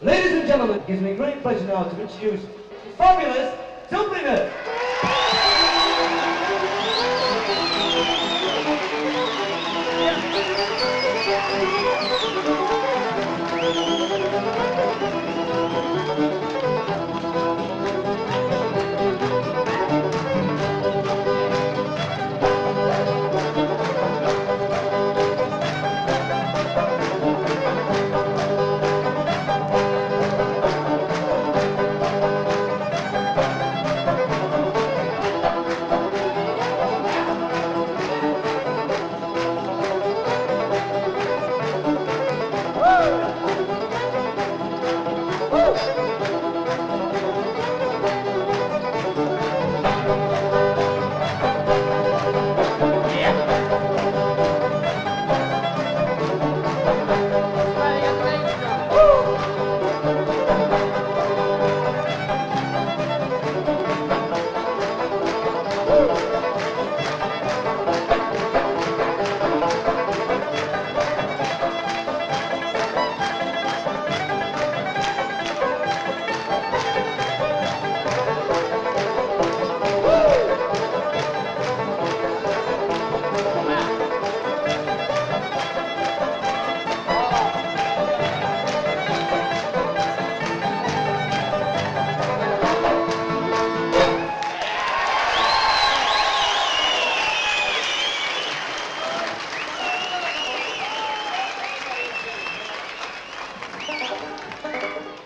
Ladies and gentlemen, it gives me great pleasure now to introduce the fabulous Dubliners.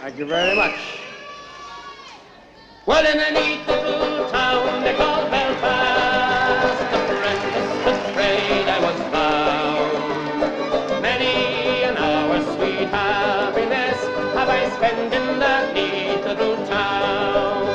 Thank you very much. Well, in a neat little town they call Belfast, apprentice to trade I was bound. Many an hour sweet happiness have I spent in that neat little town.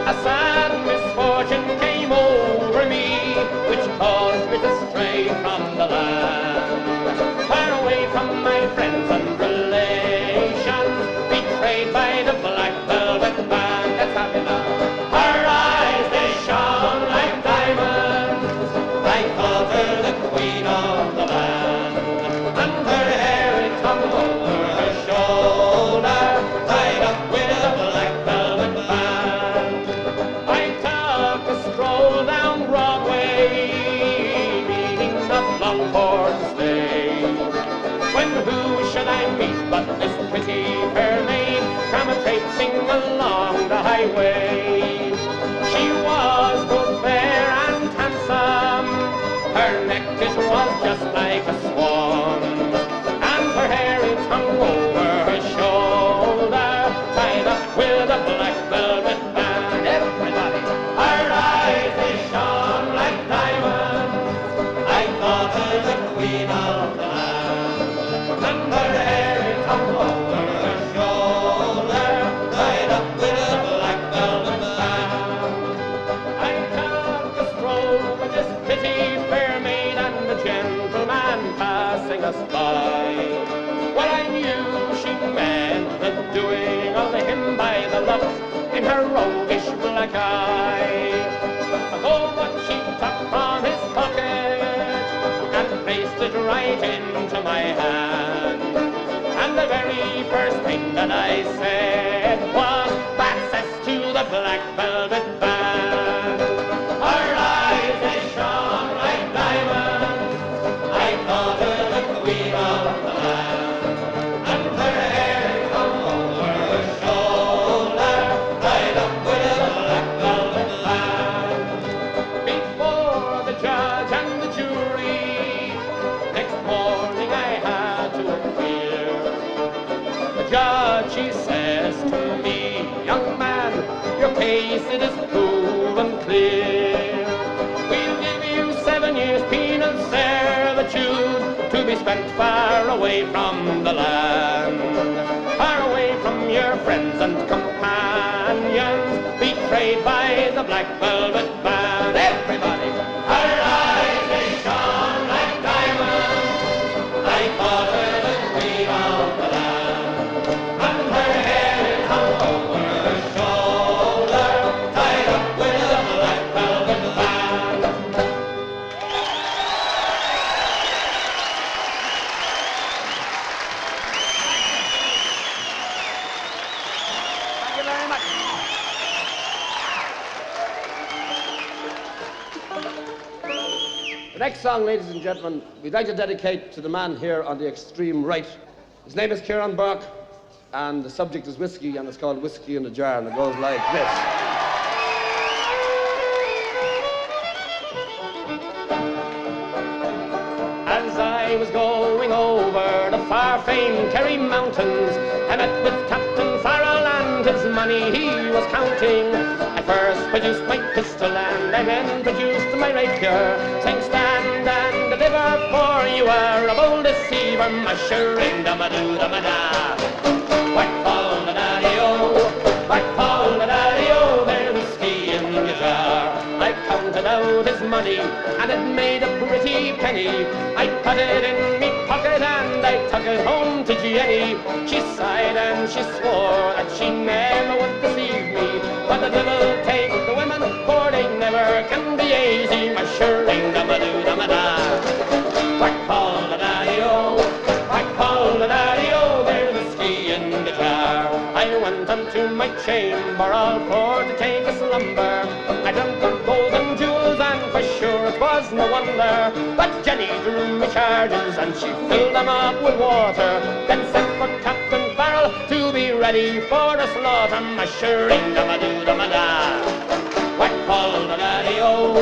A sad misfortune came over me, which caused me to stray from the land, far away from my friends and relations, betrayed by the black velvet band. Let's have it now. Her eyes, they shone like diamonds. I thought her the queen of the land, and her hair it hung over her shoulder, tied up with a black velvet band. I took a stroll down Broadway, meaning not long for to stay, when who should I meet but this pretty fair maid come a-traipsing along the highway. She was both fair and handsome, her neck it was just like a swan's, and her hair it hung over her shoulder, tied up with a black velvet band. Everybody! Her eyes they shone like diamonds. I thought her the queen of the land, and her hair it hung over her shoulder, tied up with a black velvet band. I took a stroll with this pretty fair maid and a gentleman passing us by. Well, I knew she meant the doing of him by the look in her roguish black eye. Oh, but she took from his pocket and placed it right into my hand. And the very first thing that I said was, "Access to the black velvet band." Her eyes, they shone like diamonds. I thought her the queen of the land, and her hair hung over her shoulder, tied up with a black velvet band. Before the judge and the jury, next morning I had to appear. The judge, he says to me, "Young man, your case it is proven clear. We'll give you 7 years penal servitude to be spent far away from the land, far away from your friends and companions, betrayed by the black velvet band." Everybody! Her eyes, they shone like diamonds. I thought her the queen of the land, and her hair it hung over her shoulder, tied up with a black velvet band. next song, ladies and gentlemen, we'd like to dedicate to the man here on the extreme right. His name is Ciarán Bourke, and the subject is whiskey, and it's called Whiskey in a Jar, and it goes like this. As I was going over the far-famed Kerry Mountains, I met with Captain Farrell and his money he was counting. I first produced my pistol and I then produced my rapier, saying stand and deliver, for you are a bold deceiver, mushering da-ma-doo-da-ma-da. Whack fall the daddy-o, whack fall the daddy-o, there's whiskey in the jar. I counted out his money and it made a pretty penny. I put it in me pocket and I took it home to Jenny. She sighed and she swore that she never would deceive me, but the devil take the women, for they never can be easy, mushering da-ma-doo-da-ma-da. Whack fall the daddy-o, whack fall the daddy-o, there's whiskey in the jar. I went unto my chamber all for to take a slumber. I dreamt of gold and jewels, and for sure it was no wonder. But Jenny drew me charges and she filled them up with water, then sent for Captain Farrell to be ready for the slaughter, mushering da-ma-doo-da-ma-da. Whack fall the daddy-o,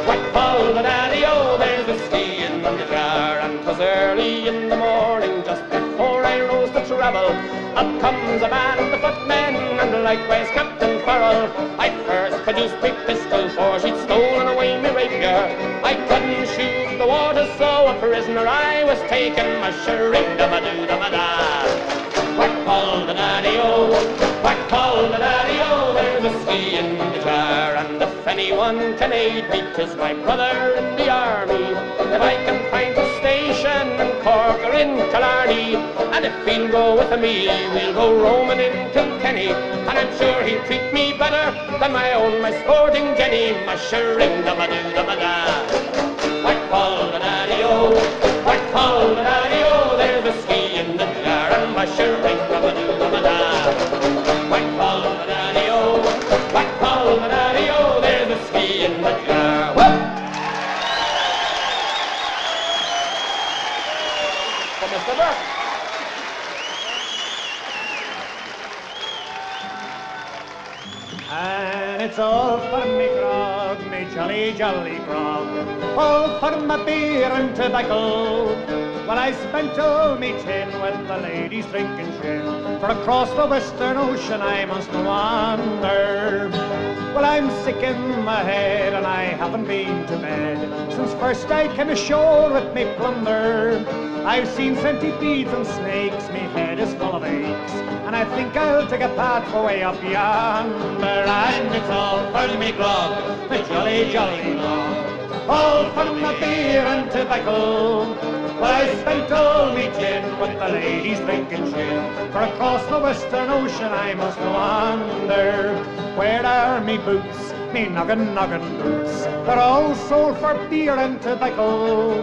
whack fall the daddy-o, there's whiskey in the jar. And 'twas early in the morning, just before I rose to travel, up comes a man of the footmen, and likewise Captain Farrell. I first produced my pistol, for she'd stolen away me rapier. I couldn't shoot the water, so a prisoner I was taken, mushering da-ma-doo-da-ma-da. Whack fall the daddy-o, whack fall the daddy-o, there's whiskey in the jar. And if anyone can aid me, 'tis my brother in the army. If I can find a station in Cork or in Killarney, and if he'll go with me, we'll go roaming in Kilkenny, and I'm sure he'll treat me better than my sporting Jenny, mushering da-ma-doo-da-ma-da. Whack fall the daddy-o, whack fall the daddy-o, there's whiskey in the jar, and mushering da-ma-doo-da-ma-da. Whack fall the daddy-o, whack fall the daddy-o, there's whiskey in the jar. Whoop! For Mr. Bourke. And it's all for me grog, me jolly, jolly grog, all for my beer and tobacco. Well, I spent all me tin with the ladies drinking gin, for across the Western Ocean I must wander. Well, I'm sick in my head and I haven't been to bed since first I came ashore with me plunder. I've seen centipedes and snakes, me head is full of aches, and I think I'll take a path for way up yonder. And it's all for me grog, my jolly, jolly grog, all for my beer and tobacco. Well, I spent all me tin with the ladies drinking gin, for across the Western Ocean I must wander. Where are me boots, me noggin, noggin boots? They're all sold for beer and tobacco.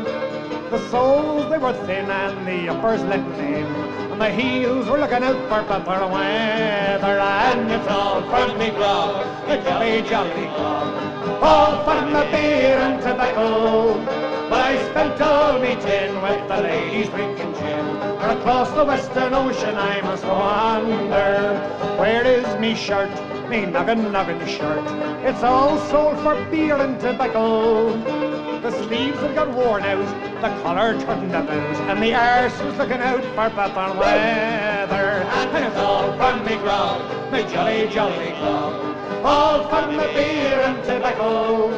The soles, they were thin and the uppers letting in, and the heels were looking out for better weather. And it's all for me grog, a jolly, jolly grog, all for my beer and tobacco. But I spent all me tin with the ladies drinking gin, for across the Western Ocean I must wander. Where is me shirt, me noggin, noggin shirt? It's all sold for beer and tobacco. The sleeves had got worn out, the collar turned about, and the arse was looking out for better weather. And it's all for me grog, my jolly, jolly grog, all for my beer and tobacco.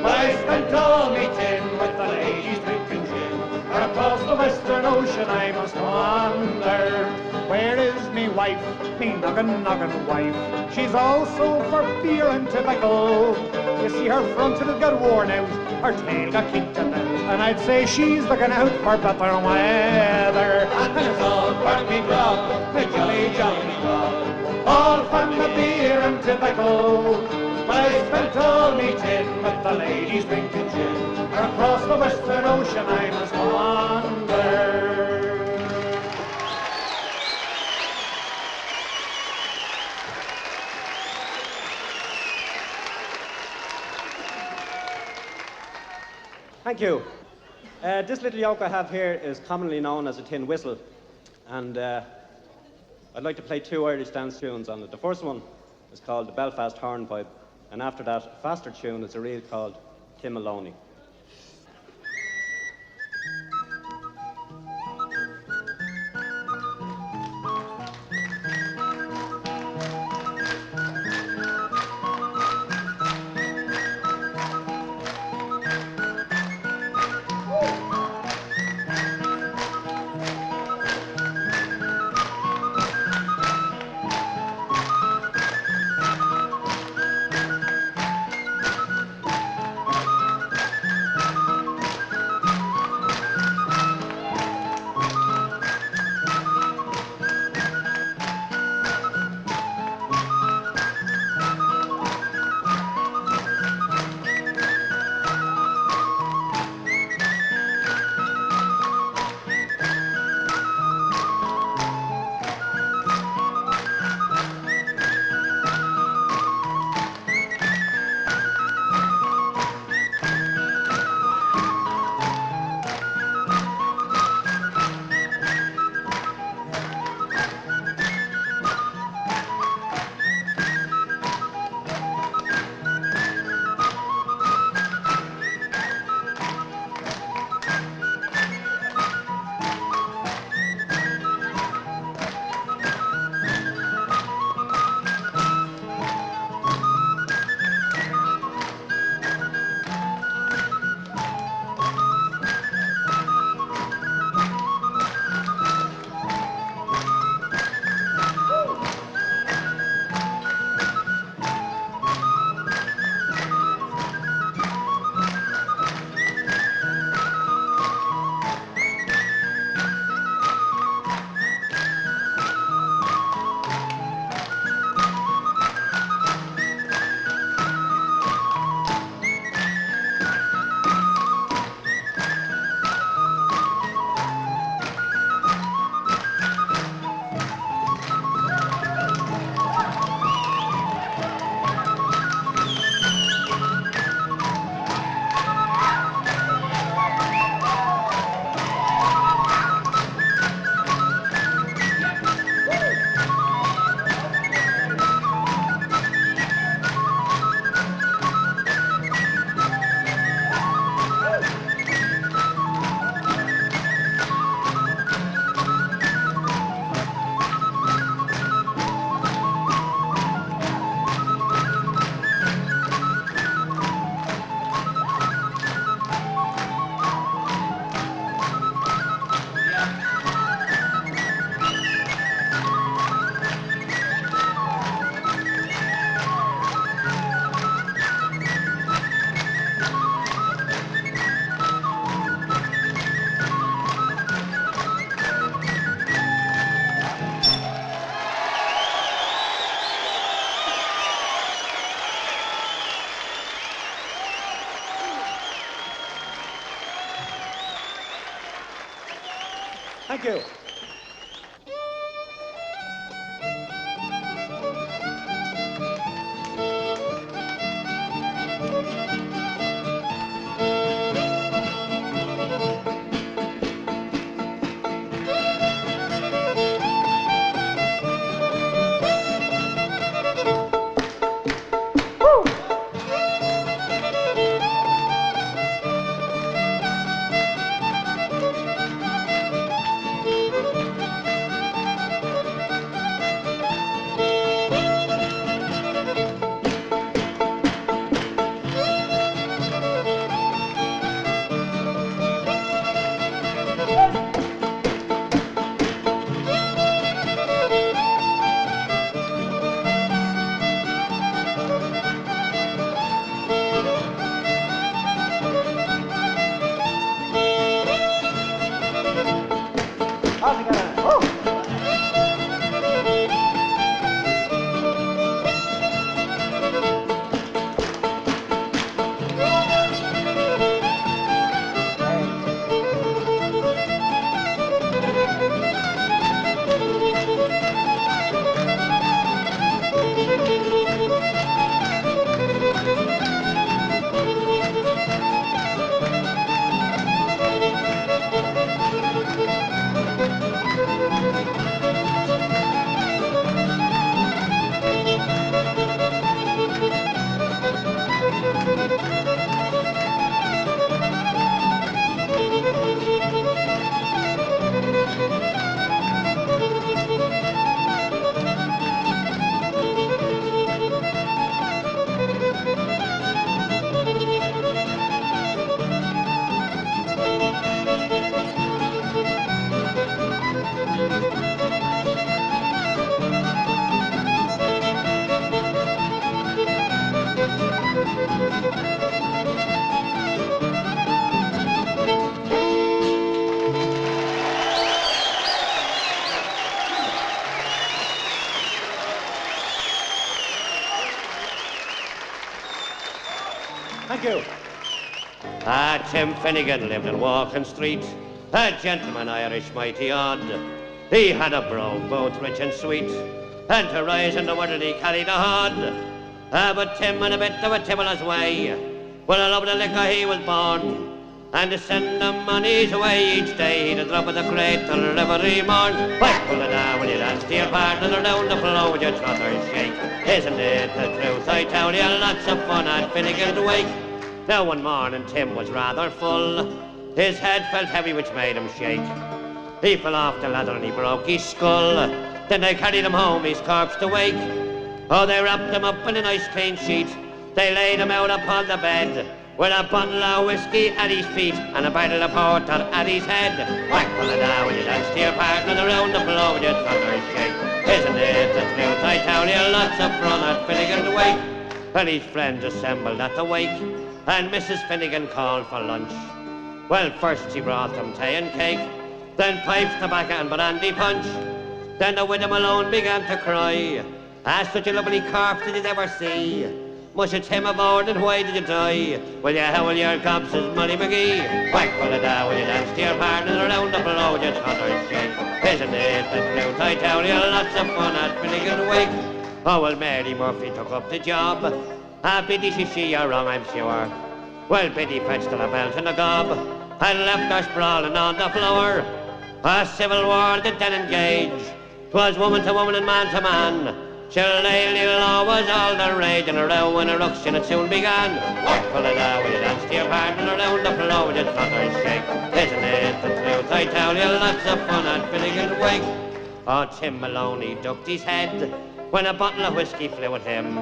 But I spent all me tin with the ladies drinking gin, for across the Western Ocean I must wander. Where is me wife, me noggin, noggin wife? She's also for beer and tobacco. You see her front had got worn out, her tail got kicked about, and I'd say she's looking out for better weather. And it's all for me grog, me jolly, jolly grog, all for my beer and tobacco. But I spent all me tin with the ladies drinking gin, for across the Western Ocean I must wander. Thank you. This little yoke I have here is commonly known as a tin whistle, and I'd like to play two Irish dance tunes on it. The first one is called the Belfast Hornpipe, and after that, a faster tune is a reel called Tim Maloney. Thank you. Thank you. Tim Finnegan lived in Walking Street, a gentleman Irish mighty odd. He had a brogue both rich and sweet, and to rise in the world he carried a hod. But Tim had a bit of a tibbler's way. Well, I love the liquor he was born, and to send the monies away each day, he'd a drop of the cradle every morn. Whack pull it down when you dance to your partner around the floor with your trotters shake. Isn't it the truth? I tell you, lots of fun at Finnegan's wake. Now one morning Tim was rather full. His head felt heavy, which made him shake. He fell off the ladder and he broke his skull. Then they carried him home, his corpse to wake. Oh, they wrapped him up in a nice clean sheet. They laid him out upon the bed, with a bottle of whiskey at his feet and a bottle of porter at his head. Whack pull it down when you dance to your partner around the floor with your trotters shake. Isn't it the truth? I tell you, lots of fun at Finnegan's wake. Well, his friends assembled at the wake, and Mrs. Finnegan called for lunch. Well, first she brought them tea and cake, then pipes, tobacco and brandy punch. Then the widow Malone began to cry. Such a lovely corpse did you ever see? Much it's him aboard and why did you die? Well, you howl your cobs is Molly McGee. Whack pull it down when you dance to your partners around the floor with your trotters shake. Isn't it the truth? I tell you, lots of fun at Finnegan's wake. Oh, well, Mary Murphy took up the job. Biddy, she are wrong, I'm sure. Well, Biddy fetched her a belt and a gob, and left her sprawling on the floor. A civil war did then engage. 'Twas woman to woman and man to man. Shillelagh law was all the rage, and a row and a ruction it soon began. Whack pull it down when you dance to your partner around the floor with your trotters shake. Isn't it the truth? I tell you, lots of fun at Finnegan's wake. Oh, Tim Maloney ducked his head when a bottle of whiskey flew at him.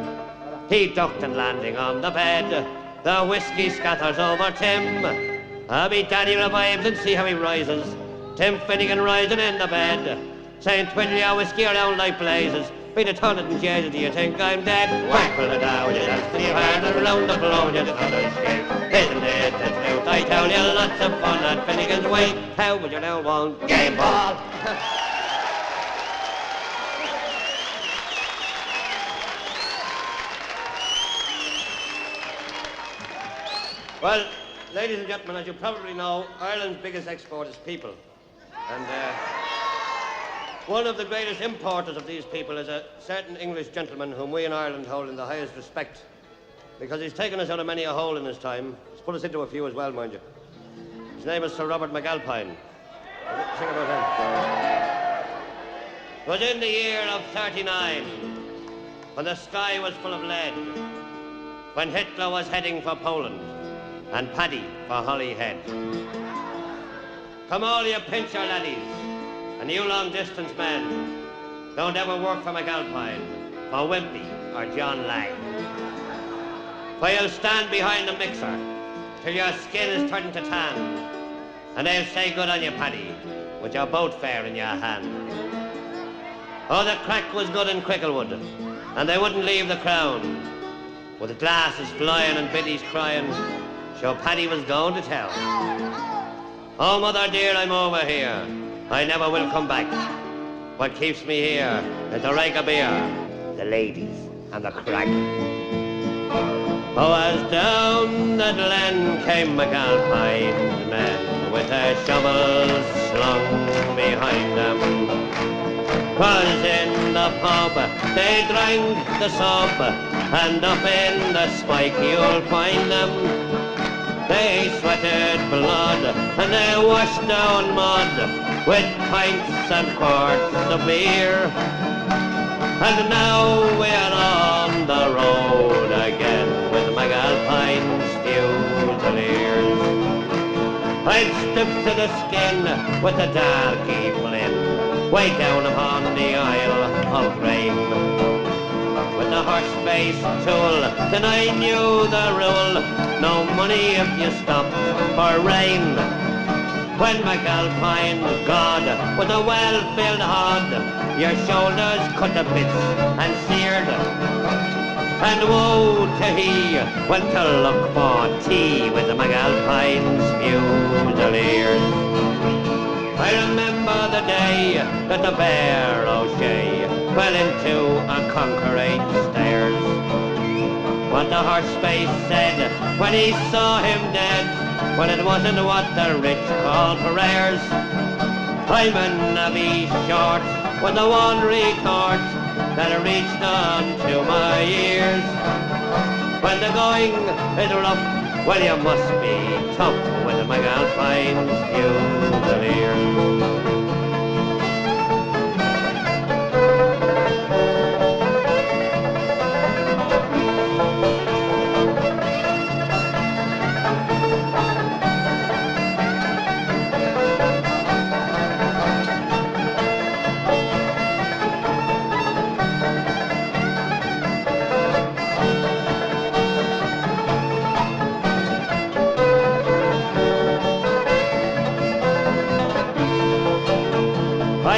He ducked and landing on the bed, the whiskey scatters over Tim. Me daddy revives and see how he rises. Tim Finnegan rising in the bed, saying twiddle your whiskey around like blazes. Be the toilet and Jesus, do you think I'm dead? Whack pull it down, you dance to your partner around the floor, you trotters shake. Isn't it the truth? I tell you, lots of fun at Finnegan's wake. How would you now want game ball? Well, ladies and gentlemen, as you probably know, Ireland's biggest export is people. And one of the greatest importers of these people is a certain English gentleman whom we in Ireland hold in the highest respect, because he's taken us out of many a hole in his time. He's put us into a few as well, mind you. His name is Sir Robert McAlpine. Sing about him. It was in the year of 39, when the sky was full of lead, when Hitler was heading for Poland, and Paddy for Holyhead. Come all you pincher laddies, and you long-distance men, don't ever work for McAlpine, for Wimpy or John Lang. For you'll stand behind the mixer till your skin is turned to tan, and they'll say good on you, Paddy, with your boat fare in your hand. Oh, the crack was good in Cricklewood, and they wouldn't leave the crown, with the glasses flying and biddies crying, so Paddy was going to tell. Oh, mother dear, I'm over here. I never will come back. What keeps me here is the rake of beer, the ladies, and the crack. Oh, as down the glen came McAlpine's men, with their shovels slung behind them. 'Twas in the pub they drank the sub, and up in the spike you'll find them. They sweated blood and they washed down mud with pints and quarts of beer. And now we're on the road again with McAlpine's Fusiliers. I'd stoop to the skin with the darky flint, way down upon the Isle of Grain. With the horse-faced tool, then I knew the rule, no money if you stop for rain. When McAlpine God with a well-filled hod, your shoulders cut to bits and seared. And woe to he went to look for tea with the McAlpine's Fusiliers. I remember the day that the Bear O'Shea fell into a concrete stairs. what the horse face said when he saw him dead. Well, it wasn't what the rich call prayers. I'm a wee short with the one retort that reached unto my ears. When the going is rough, well, you must be tough with my Alpine's Fusiliers.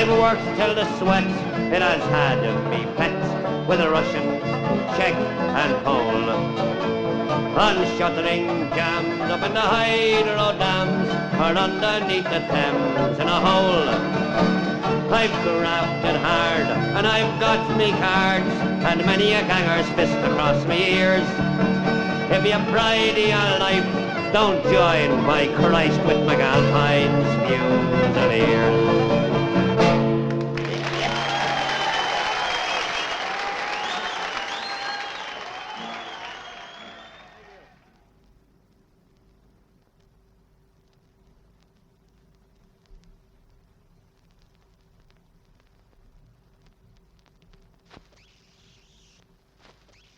I've worked till the sweat, it has had me pet with a Russian, Czech and Pole. Unshuttering jams up in the hydro dams or underneath the Thames in a hole. I've grafted hard and I've got me cards and many a ganger's fist across me ears. If you pride of your life, don't join by Christ with McAlpine's Fusiliers.